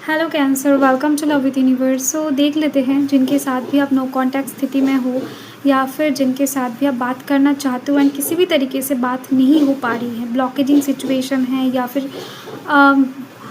Hello Cancer, welcome to love with universe. So देख लेते हैं जिनके साथ भी आप नो कांटेक्ट स्थिति में हो या फिर जिनके साथ भी आप बात करना चाहते हो एंड किसी भी तरीके से बात नहीं हो पा रही है, ब्लॉकेजिंग सिचुएशन है या फिर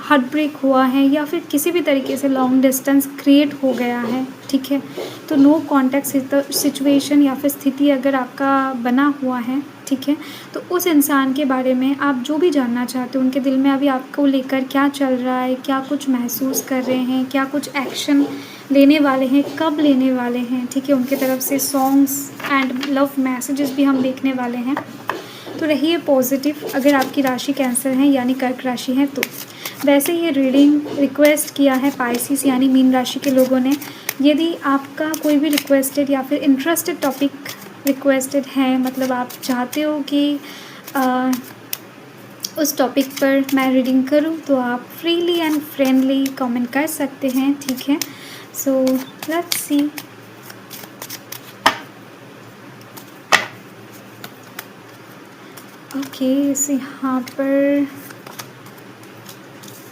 हार्ट ब्रेक हुआ है या फिर किसी भी तरीके से लॉन्ग डिस्टेंस क्रिएट हो गया है। ठीक है, तो नो कांटेक्ट सिचुएशन या फिर स्थिति अगर आपका बना हुआ है, ठीक है, तो उस इंसान के बारे में आप जो भी जानना चाहते हो, उनके दिल में अभी आपको लेकर क्या चल रहा है, क्या कुछ महसूस कर रहे हैं, क्या कुछ एक्शन लेने वाले हैं, कब लेने वाले हैं, ठीक है, उनके तरफ से सॉन्ग्स एंड लव मैसेजेस भी हम देखने वाले हैं। तो रहिए पॉजिटिव अगर आपकी राशि कैंसर है यानी कर्क राशि है तो। वैसे ये रीडिंग रिक्वेस्ट किया है पाइसिस यानी मीन राशि के लोगों ने। यदि आपका कोई भी रिक्वेस्टेड या फिर इंटरेस्टेड टॉपिक रिक्वेस्टेड है, मतलब आप चाहते हो कि उस टॉपिक पर मैं रीडिंग करूं, तो आप फ्रीली एंड फ्रेंडली कमेंट कर सकते हैं। ठीक है, सो लेट्स सी। ओके, यहाँ पर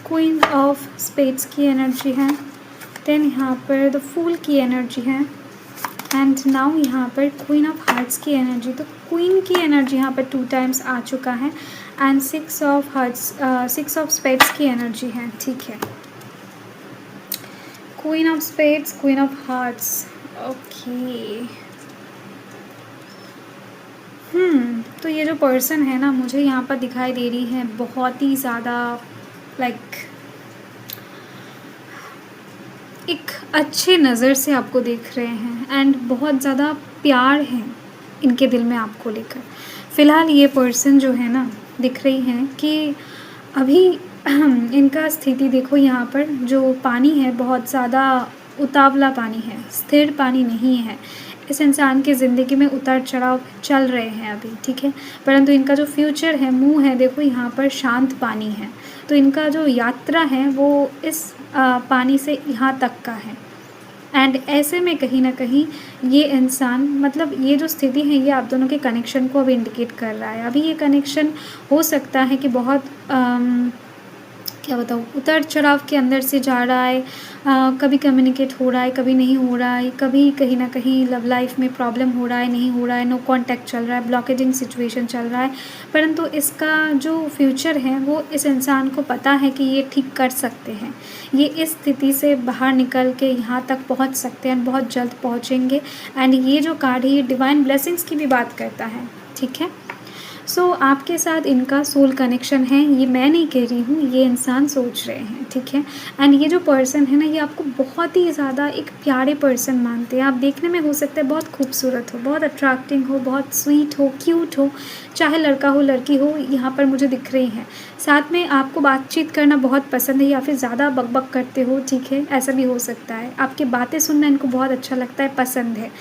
क्वीन ऑफ स्पेड्स की एनर्जी है, देन यहाँ पर द फूल की एनर्जी है एंड नाउ यहाँ पर क्वीन ऑफ हार्ट्स की एनर्जी। तो क्वीन की एनर्जी यहाँ पर 2 टाइम्स आ चुका है and 6 of hearts 6 of spades की एनर्जी है। ठीक है, queen of spades, queen of hearts. Okay, तो ये जो पर्सन है ना, मुझे यहाँ पर दिखाई दे रही है बहुत ही ज़्यादा लाइक एक अच्छे नज़र से आपको देख रहे हैं एंड बहुत ज़्यादा प्यार है इनके दिल में आपको लेकर। फ़िलहाल ये पर्सन जो है ना, दिख रही है कि अभी इनका स्थिति देखो, यहाँ पर जो पानी है बहुत ज़्यादा उतावला पानी है, स्थिर पानी नहीं है। इस इंसान की ज़िंदगी में उतार चढ़ाव चल रहे हैं अभी, ठीक है, परंतु इनका जो फ्यूचर है, मुँह है, देखो यहाँ पर शांत पानी है। तो इनका जो यात्रा है वो इस पानी से यहाँ तक का है एंड ऐसे में कहीं ना कहीं ये इंसान, मतलब ये जो स्थिति है ये आप दोनों के कनेक्शन को अभी इंडिकेट कर रहा है। अभी ये कनेक्शन हो सकता है कि बहुत क्या बताऊँ, उतार चढ़ाव के अंदर से जा रहा है। कभी कम्युनिकेट हो रहा है, कभी नहीं हो रहा है, कभी कहीं ना कहीं लव लाइफ में प्रॉब्लम हो रहा है, नहीं हो रहा है, नो कांटेक्ट चल रहा है, ब्लॉकेजिंग सिचुएशन चल रहा है। परंतु इसका जो फ्यूचर है वो इस इंसान को पता है कि ये ठीक कर सकते हैं, ये इस स्थिति से बाहर निकल के यहाँ तक पहुँच सकते हैं, बहुत जल्द पहुँचेंगे। एंड ये जो कार्ड है ये डिवाइन ब्लेसिंग्स की भी बात करता है। ठीक है, सो आपके साथ इनका सोल कनेक्शन है, ये मैं नहीं कह रही हूँ, ये इंसान सोच रहे हैं। ठीक है, एंड ये जो पर्सन है ना, ये आपको बहुत ही ज़्यादा एक प्यारे पर्सन मानते हैं। आप देखने में हो सकता है बहुत खूबसूरत हो, बहुत अट्रैक्टिंग हो, बहुत स्वीट हो, क्यूट हो, चाहे लड़का हो लड़की हो, यहाँ पर मुझे दिख रही हैं। साथ में आपको बातचीत करना बहुत पसंद है या फिर ज़्यादा बकबक करते हो, ठीक है, ऐसा भी हो सकता है। आपकी बातें सुनना इनको बहुत अच्छा लगता है, पसंद है।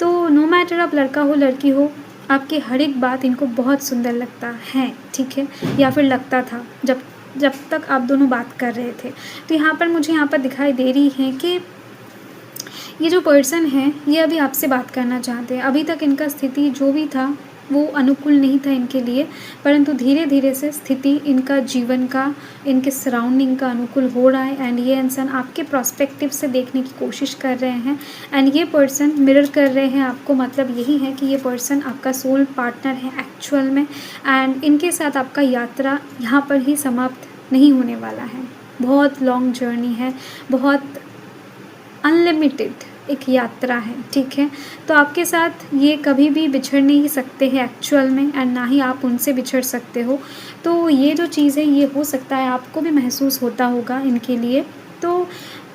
तो नो मैटर आप लड़का हो लड़की हो, आपकी हर एक बात इनको बहुत सुंदर लगता है। ठीक है, या फिर लगता था जब तक आप दोनों बात कर रहे थे। तो यहाँ पर मुझे यहाँ पर दिखाई दे रही है कि ये जो पर्सन है ये अभी आपसे बात करना चाहते हैं। अभी तक इनका स्थिति जो भी था वो अनुकूल नहीं था इनके लिए, परंतु धीरे धीरे से स्थिति इनका जीवन का, इनके सराउंडिंग का अनुकूल हो रहा है एंड ये इंसान आपके प्रोस्पेक्टिव से देखने की कोशिश कर रहे हैं एंड ये पर्सन मिरर कर रहे हैं आपको। मतलब यही है कि ये पर्सन आपका सोल पार्टनर है एक्चुअल में एंड इनके साथ आपका यात्रा यहाँ पर ही समाप्त नहीं होने वाला है। बहुत लॉन्ग जर्नी है, बहुत अनलिमिटेड एक यात्रा है। ठीक है, तो आपके साथ ये कभी भी बिछड़ नहीं सकते हैं एक्चुअल में एंड ना ही आप उनसे बिछड़ सकते हो। तो ये जो चीज़ है ये हो सकता है आपको भी महसूस होता होगा इनके लिए। तो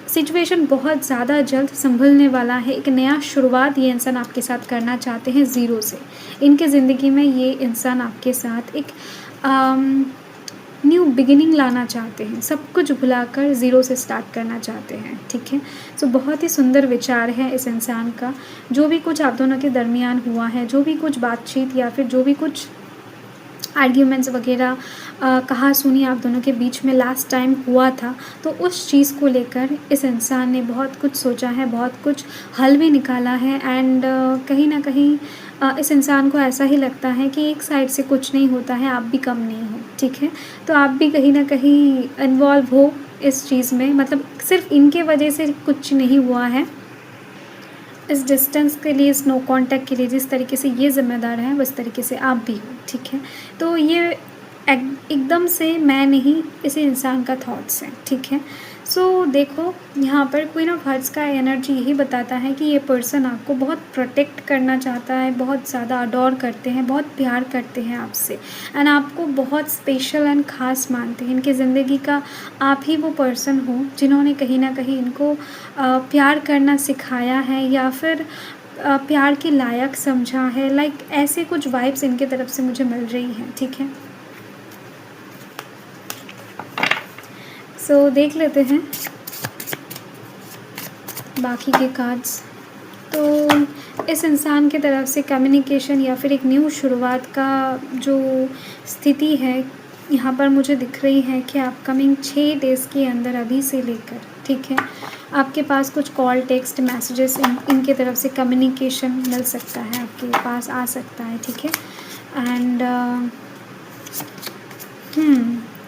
सिचुएशन बहुत ज़्यादा जल्द संभलने वाला है। एक नया शुरुआत ये इंसान आपके साथ करना चाहते हैं ज़ीरो से। इनके ज़िंदगी में ये इंसान आपके साथ एक न्यू बिगिनिंग लाना चाहते हैं, सब कुछ भुलाकर ज़ीरो से स्टार्ट करना चाहते हैं। ठीक है, सो बहुत ही सुंदर विचार है इस इंसान का। जो भी कुछ आप दोनों के दरमियान हुआ है, जो भी कुछ बातचीत या फिर जो भी कुछ आर्ग्यूमेंट्स वगैरह कहा सुनी आप दोनों के बीच में लास्ट टाइम हुआ था, तो उस चीज़ को लेकर इस इंसान ने बहुत कुछ सोचा है, बहुत कुछ हल भी निकाला है एंड कहीं ना कहीं इस इंसान को ऐसा ही लगता है कि एक साइड से कुछ नहीं होता है, आप भी कम नहीं हो, ठीक है? तो आप भी कहीं न कहीं इन्वॉल्व हो इस चीज़ में, मतलब सिर्फ़ इनके वजह से कुछ नहीं हुआ है। इस डिस्टेंस के लिए, इस नो कॉन्टैक्ट के लिए जिस तरीके से ये ज़िम्मेदार हैं, उस तरीके से आप भी हो, ठीक है? तो ये एकदम से मैं नहीं, इसी इंसान का थॉट्स है, ठीक है? सो देखो, यहाँ पर क्वीन ऑफ हार्ट्स का एनर्जी यही बताता है कि ये पर्सन आपको बहुत प्रोटेक्ट करना चाहता है, बहुत ज़्यादा अडोर करते हैं, बहुत प्यार करते हैं आपसे, एंड आपको बहुत स्पेशल एंड ख़ास मानते हैं। इनकी ज़िंदगी का आप ही वो पर्सन हो जिन्होंने कहीं न कहीं इनको प्यार करना सिखाया है, या फिर प्यार के लायक समझा है। लाइक ऐसे कुछ वाइब्स इनकी तरफ से मुझे मिल रही हैं, ठीक है? सो देख लेते हैं बाकी के कार्ड्स। तो इस इंसान की तरफ से कम्युनिकेशन या फिर एक न्यू शुरुआत का जो स्थिति है, यहाँ पर मुझे दिख रही है कि अपकमिंग 6 डेज़ के अंदर, अभी से लेकर, ठीक है, आपके पास कुछ कॉल, टेक्स्ट, मैसेजेस, इनके तरफ से कम्युनिकेशन मिल सकता है, आपके पास आ सकता है, ठीक है? एंड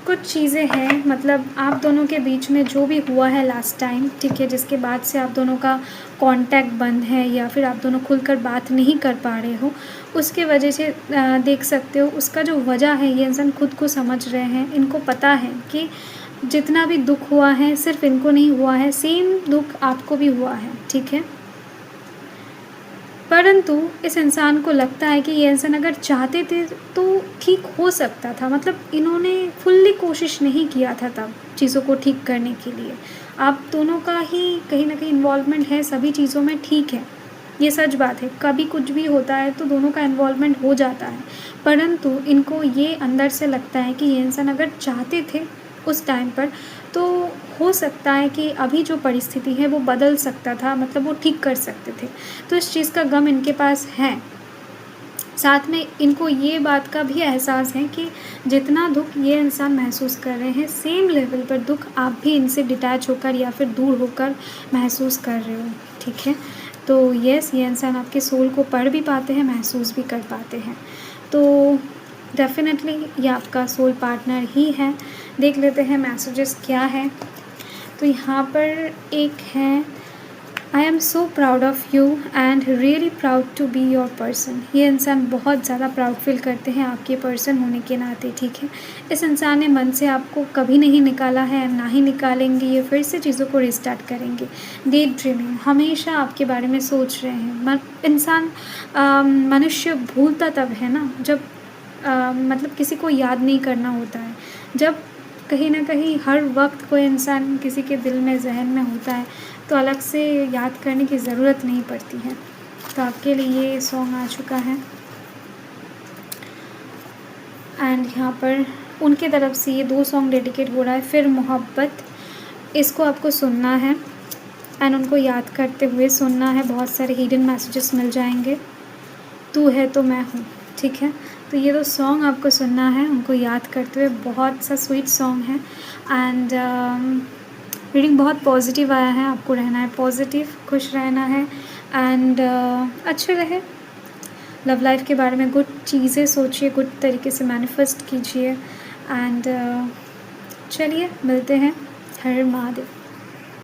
कुछ चीज़ें हैं, मतलब आप दोनों के बीच में जो भी हुआ है लास्ट टाइम, ठीक है, जिसके बाद से आप दोनों का कांटेक्ट बंद है, या फिर आप दोनों खुलकर बात नहीं कर पा रहे हो, उसके वजह से देख सकते हो उसका जो वजह है, ये इंसान खुद को समझ रहे हैं। इनको पता है कि जितना भी दुख हुआ है सिर्फ इनको नहीं हुआ है, सेम दुख आपको भी हुआ है, ठीक है? परंतु इस इंसान को लगता है कि ये इंसान अगर चाहते थे तो ठीक हो सकता था, मतलब इन्होंने फुल्ली कोशिश नहीं किया था तब चीज़ों को ठीक करने के लिए। आप दोनों का ही कहीं न कहीं इन्वॉल्वमेंट है सभी चीज़ों में, ठीक है, ये सच बात है। कभी कुछ भी होता है तो दोनों का इन्वॉल्वमेंट हो जाता है, परंतु इनको ये अंदर से लगता है कि ये इंसान अगर चाहते थे उस टाइम पर, तो हो सकता है कि अभी जो परिस्थिति है वो बदल सकता था, मतलब वो ठीक कर सकते थे। तो इस चीज़ का गम इनके पास है। साथ में इनको ये बात का भी एहसास है कि जितना दुःख ये इंसान महसूस कर रहे हैं, सेम लेवल पर दुःख आप भी इनसे डिटैच होकर या फिर दूर होकर महसूस कर रहे हो, ठीक है? तो येस, ये इंसान आपके सोल को पढ़ भी पाते हैं, महसूस भी कर पाते हैं। तो डेफ़िनेटली ये आपका सोल पार्टनर ही है। देख लेते हैं मैसेजेस क्या है। तो यहाँ पर एक है, I am so proud of you and really proud to be your person. ये इंसान बहुत ज़्यादा प्राउड फील करते हैं आपके पर्सन होने के नाते, ठीक है? इस इंसान ने मन से आपको कभी नहीं निकाला है, ना ही निकालेंगे। ये फिर से चीज़ों को रिस्टार्ट करेंगे। डे ड्रीमिंग, हमेशा आपके बारे में सोच रहे हैं। इंसान मनुष्य भूलता तब है ना, जब मतलब किसी को याद नहीं करना होता है। जब कहीं न कहीं हर वक़्त कोई इंसान किसी के दिल में, ज़हन में होता है, तो अलग से याद करने की ज़रूरत नहीं पड़ती है। तो आपके लिए ये सॉन्ग आ चुका है, एंड यहाँ पर उनके तरफ से ये 2 सॉन्ग डेडिकेट हो रहा है। फिर मोहब्बत, इसको आपको सुनना है एंड उनको याद करते हुए सुनना है। बहुत सारे हिडन मैसेजेस मिल जाएंगे। तू है तो मैं हूँ, ठीक है? तो ये 2 सॉन्ग आपको सुनना है, उनको याद करते हुए। बहुत सा स्वीट सॉन्ग है, एंड रीडिंग बहुत पॉजिटिव आया है। आपको रहना है पॉजिटिव, खुश रहना है, एंड अच्छे रहे। लव लाइफ के बारे में गुड चीज़ें सोचिए, गुड तरीके से मैनिफेस्ट कीजिए, एंड चलिए मिलते हैं। हर हर महादेव।